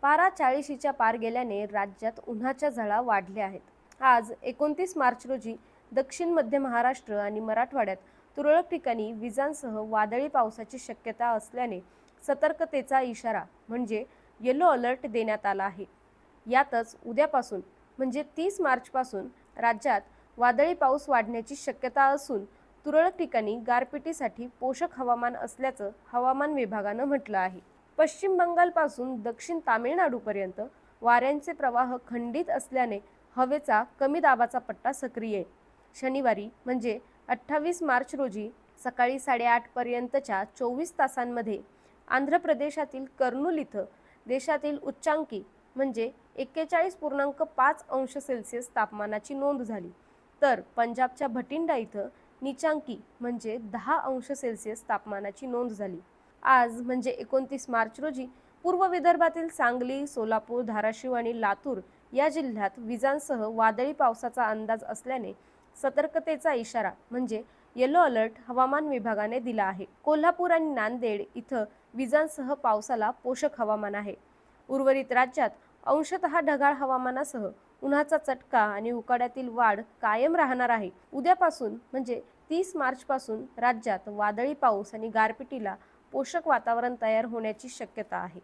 पारा 40च्या पार गेल्याने राज्यात उन्हाच्या झळा वाढल्या आहेत। आज 29 मार्च रोजी दक्षिण मध्य महाराष्ट्र आणि मराठवाड्यात तुरळक ठिकाणी विजांसह वादळी पावसाची शक्यता असल्याने सतर्कतेचा इशारा म्हणजे येलो अलर्ट देण्यात आला आहे। यातच उद्यापासून म्हणजे 30 मार्च पासून राज्यात वादळी पाऊस वाढण्याची शक्यता असून तुरळक ठिकाणी गारपिटीसाठी पोषक हवामान असल्याचं हवामान विभागानं म्हटलं आहे। पश्चिम बंगालपासून दक्षिण तामिळनाडूपर्यंत वाऱ्यांचे प्रवाह खंडित असल्याने हवेचा कमी दाबाचा पट्टा सक्रिय आहे। शनिवारी म्हणजे 28 मार्च रोजी सकाळी 8:30 पर्यंतच्या 24 तासांमध्ये आंध्र प्रदेशातील कर्नूल इथं देशातील उच्चांकी म्हणजे 41.5 अंश सेल्सिअस तापमानाची नोंद झाली, तर पंजाबच्या भटिंडा इथं नीचांकी म्हणजे 10 अंश सेल्सिअस तापमानाची नोंद झाली। आज म्हणजे 29 मार्च रोजी पूर्व विदर्भातील सांगली, सोलापूर, धाराशिव आणि लातूर या जिल्ह्यात विजांसह वादळी पावसाचा अंदाज असल्याने सतर्कतेचा इशारा म्हणजे येलो अलर्ट हवामान विभागाने दिला आहे। कोल्हापूर आणि नांदेड इथं विजांसह पावसाला पोषक हवामान आहे। उर्वरित राज्यात अंशतः ढगाळ हवामानासह उन्हाचा चटका आणि उकाड्यातील वाढ कायम राहणार आहे। उद्यापासून म्हणजे 30 मार्च पासून राज्यात वादळी पाऊस आणि गारपिटीला पोषक वातावरण तयार होण्याची शक्यता आहे।